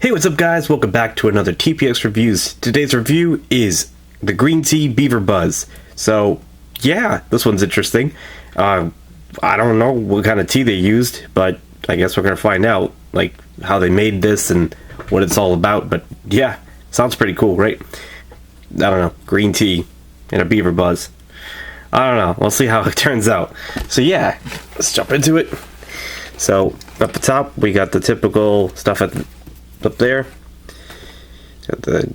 Hey, what's up guys? Welcome back to another TPX Reviews. Today's review is the green tea Beaver Buzz. So, yeah, this one's interesting. I don't know what kind of tea they used, but I guess we're gonna find out, like, how they made this and what it's all about. But yeah, sounds pretty cool, right? I don't know, green tea and a Beaver Buzz. I don't know, we'll see how it turns out. So yeah, let's jump into it. So, up the top, we got the typical stuff up there. Got the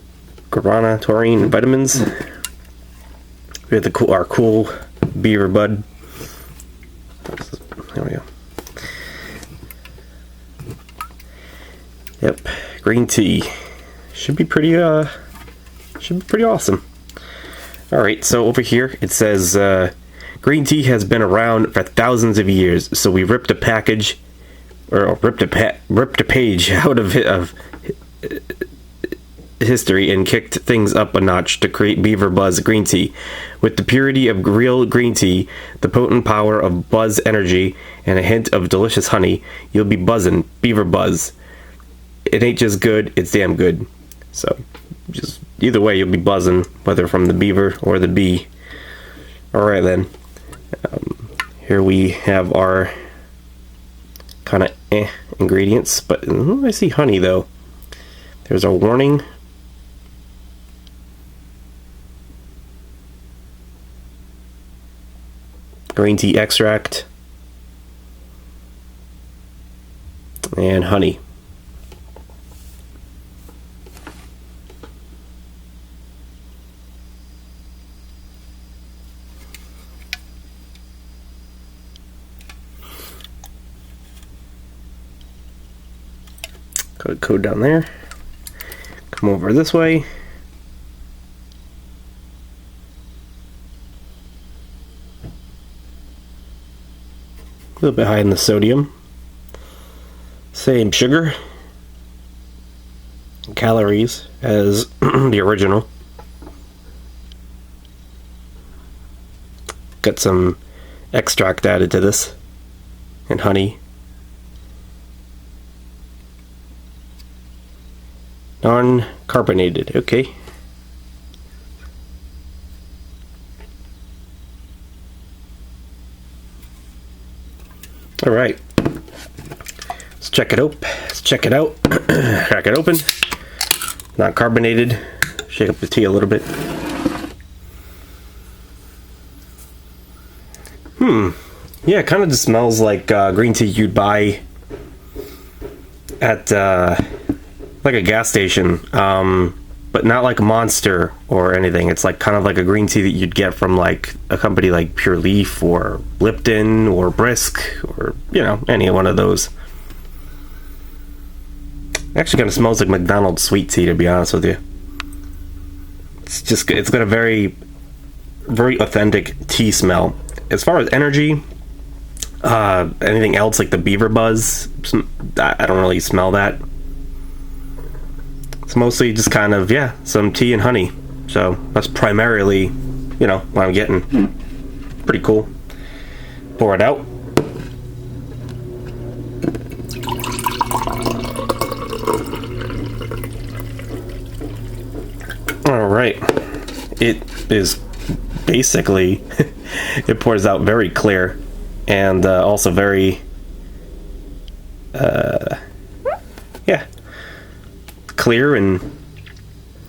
guarana, taurine, vitamins. We have our cool beaver bud. There we go. Yep, green tea should be pretty awesome. All right, so over here it says green tea has been around for thousands of years. So we ripped a package. Or ripped a page out of history and kicked things up a notch to create Beaver Buzz green tea. With the purity of real green tea, the potent power of buzz energy, and a hint of delicious honey, you'll be buzzing. Beaver Buzz. It ain't just good, it's damn good. So, just either way, you'll be buzzing, whether from the beaver or the bee. Alright then. Here we have our kind of ingredients, but I see honey though. There's a warning. Green tea extract and honey. Code down there. Come over this way. A little bit high in the sodium. Same sugar and calories as the original. Got some extract added to this and honey. Non-carbonated, okay. All right, let's check it out. Crack it open. Not carbonated. Shake up the tea a little bit. Yeah, it kind of just smells like green tea you'd buy at like a gas station, but not like a Monster or anything. It's like kind of like a green tea that you'd get from like a company like Pure Leaf or Lipton or Brisk or, you know, any one of those. Actually kind of smells like McDonald's sweet tea, to be honest with you. It's got a very authentic tea smell. As far as energy, anything else like the Beaver Buzz, I don't really smell that. It's mostly just kind of, yeah, some tea and honey. So that's primarily, you know, what I'm getting. Pretty cool. Pour it out. Alright. It is basically, it pours out very clear and also very, yeah, clear and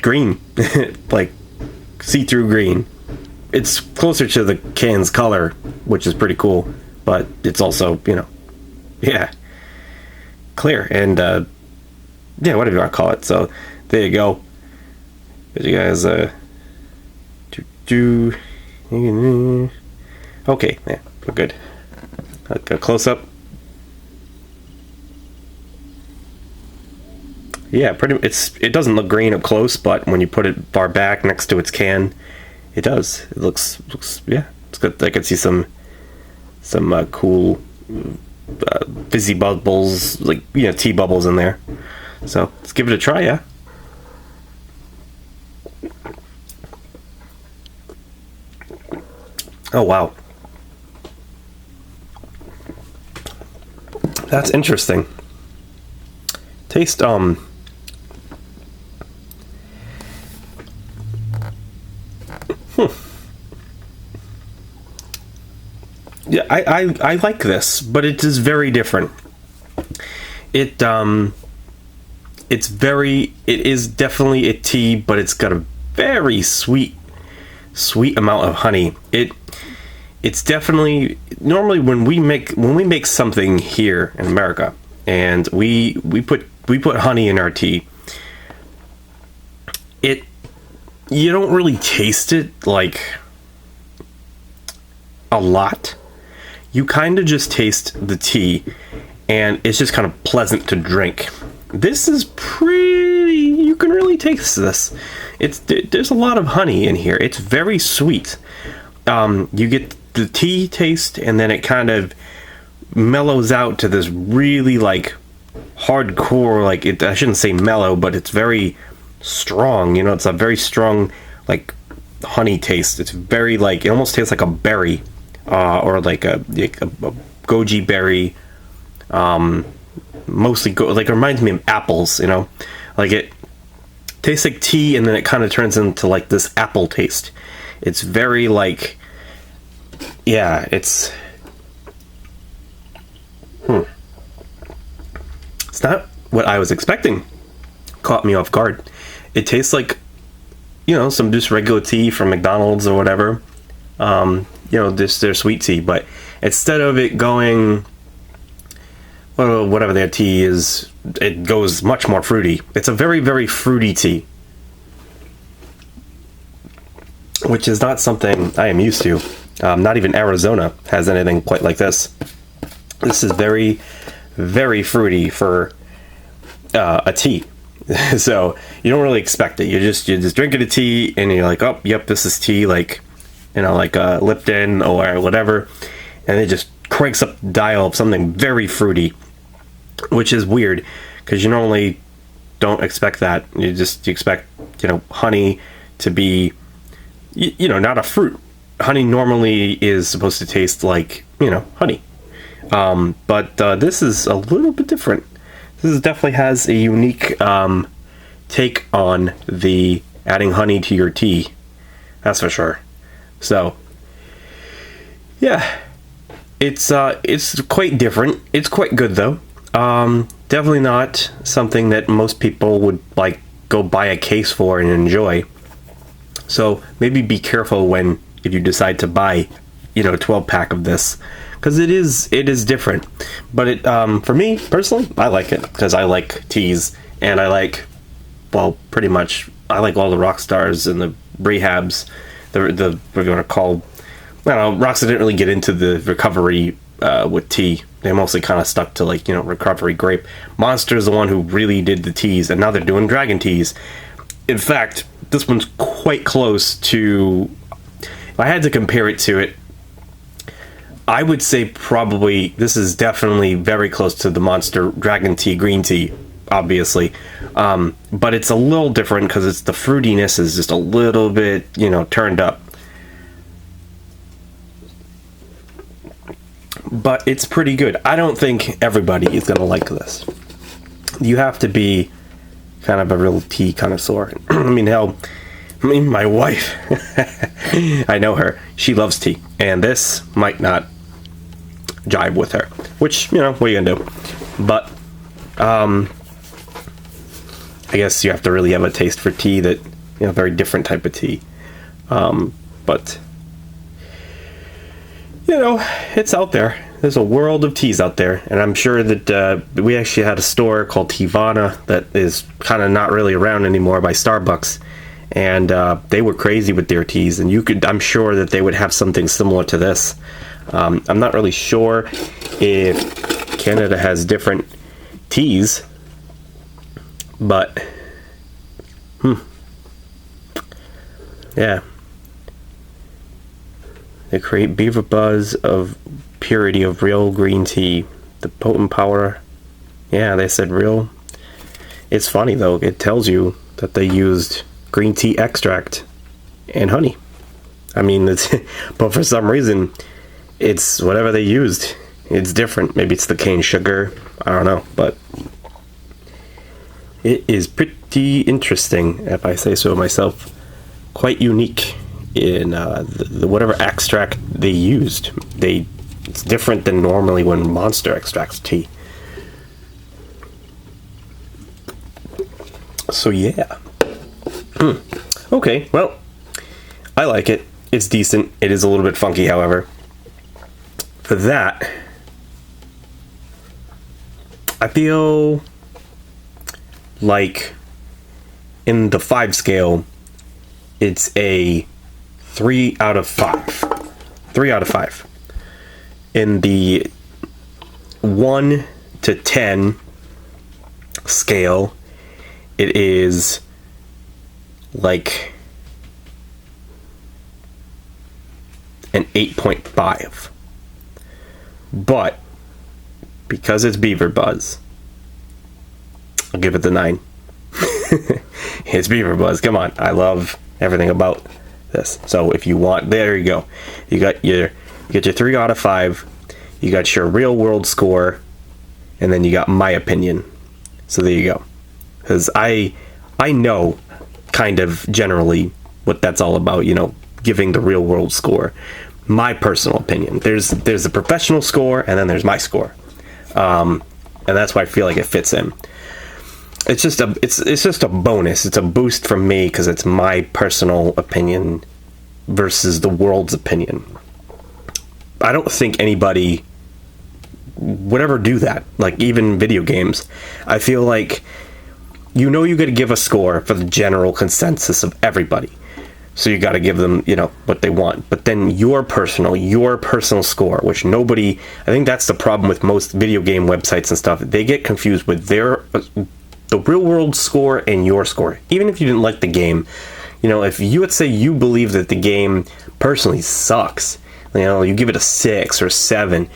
green. Like see-through green. It's closer to the can's color, which is pretty cool, but it's also, you know, yeah, clear and yeah, whatever you want to call it. So there you go. But you guys okay, yeah, we're good. A close up. Yeah, it doesn't look green up close, but when you put it far back next to its can, it does. It looks yeah, it's good. I can see some cool fizzy bubbles, like, you know, tea bubbles in there. So let's give it a try, yeah. Oh wow, that's interesting. Taste I like this, but it is very different. It is definitely a tea, but it's got a very sweet amount of honey. It's definitely, normally when we make something here in America and we put honey in our tea, you don't really taste it like a lot. You kind of just taste the tea, and it's just kind of pleasant to drink. This is pretty, you can really taste this. There's a lot of honey in here. It's very sweet. You get the tea taste, and then it kind of mellows out to this really like hardcore, like I shouldn't say mellow, but it's very strong. You know, it's a very strong like honey taste. It's very like, it almost tastes like a berry, or like a goji berry. Mostly like, it reminds me of apples, you know, like it tastes like tea, and then it kind of turns into like this apple taste. It's very like, yeah, it's not what I was expecting. Caught me off guard. It tastes like, you know, some just regular tea from McDonald's or whatever. You know, this their sweet tea, but instead of it going, well, whatever their tea is, it goes much more fruity. It's a very, very fruity tea, which is not something I am used to. Not even Arizona has anything quite like this. This is very, very fruity for a tea. So you don't really expect it. You're just drinking a tea, and you're like, oh, yep, this is tea, like, you know, like Lipton or whatever, and it just cranks up the dial of something very fruity, which is weird because you normally don't expect that. You expect, you know, honey to be, you know, not a fruit. Honey normally is supposed to taste like, you know, honey. But this is a little bit different. This definitely has a unique take on the adding honey to your tea. That's for sure. So, yeah, it's quite different. It's quite good though. Definitely not something that most people would like go buy a case for and enjoy. So maybe be careful if you decide to buy, you know, a 12-pack of this, because it is different. But for me personally, I like it because I like teas, and I like, well, pretty much I like all the rock stars and the rehabs. We're going to call, I don't know, Rockstar didn't really get into the recovery with tea. They mostly kind of stuck to, like, you know, recovery grape. Monster is the one who really did the teas, and now they're doing dragon teas. In fact, this one's quite close to, if I had to compare it to it, I would say probably this is definitely very close to the Monster Dragon Tea Green Tea, obviously. But it's a little different because it's the fruitiness is just a little bit, you know, turned up. But it's pretty good. I don't think everybody is going to like this. You have to be kind of a real tea connoisseur. I mean, hell, my wife, I know her. She loves tea. And this might not jive with her. Which, you know, what are you going to do? But, I guess you have to really have a taste for tea that, you know, very different type of tea. But, you know, it's out there. There's a world of teas out there, and I'm sure that we actually had a store called Teavana that is kind of not really around anymore by Starbucks, and they were crazy with their teas, and I'm sure that they would have something similar to this. I'm not really sure if Canada has different teas, but yeah. They create Beaver Buzz of purity of real green tea. The potent power. Yeah, they said real. It's funny though. It tells you that they used green tea extract and honey. I mean, but for some reason, it's whatever they used. It's different. Maybe it's the cane sugar. I don't know, but it is pretty interesting, if I say so myself. Quite unique in the whatever extract they used. They It's different than normally when Monster extracts tea. So yeah. Okay, well, I like it. It's decent. It is a little bit funky, however. For that, I feel like in the 5 scale, it's a 3 out of 5. 3 out of 5. In the 1 to 10 scale, it is like an 8.5. But because it's Beaver Buzz, I'll give it the 9. It's Beaver Buzz. Come on. I love everything about this. So if you want, there you go. You got your 3 out of 5. You got your real world score, and then you got my opinion. So there you go. Because I know kind of generally what that's all about, you know, giving the real world score. My personal opinion. There's a professional score, and then there's my score. And that's why I feel like it fits in. It's just a bonus. It's a boost from me because it's my personal opinion versus the world's opinion. I don't think anybody would ever do that. Like, even video games. I feel like, you know, you got to give a score for the general consensus of everybody. So you got to give them, you know, what they want. But then your personal score, which nobody, I think that's the problem with most video game websites and stuff. They get confused with the real world score and your score. Even if you didn't like the game, you know, if you would say you believe that the game personally sucks, you know, you give it a 6 or 7,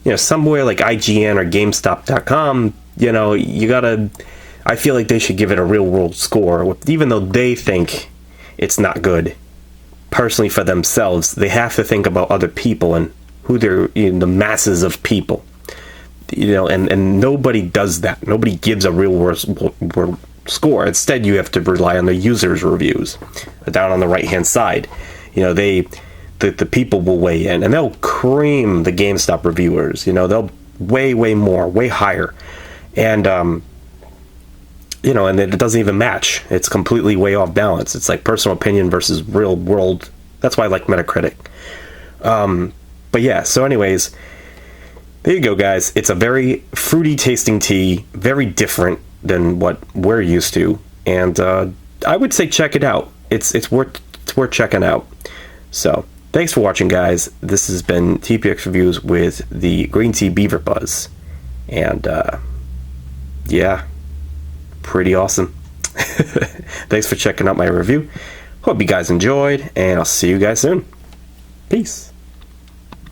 you know, somewhere like IGN or GameStop.com, you know, you gotta, I feel like they should give it a real world score, even though they think it's not good. Personally, for themselves, they have to think about other people and who they're, you know, the masses of people. You know, and nobody does that. Nobody gives a real world score. Instead, you have to rely on the users' reviews. Down on the right-hand side, you know, the people will weigh in, and they'll cream the GameStop reviewers. You know, they'll way more, way higher, and you know, and it doesn't even match. It's completely way off balance. It's like personal opinion versus real world. That's why I like Metacritic. But yeah. So, anyways. There you go, guys. It's a very fruity tasting tea, very different than what we're used to, and I would say check it out. It's worth checking out. So thanks for watching, guys. This has been TPX Reviews with the Green Tea Beaver Buzz, and yeah, pretty awesome. Thanks for checking out my review. Hope you guys enjoyed, and I'll see you guys soon. Peace.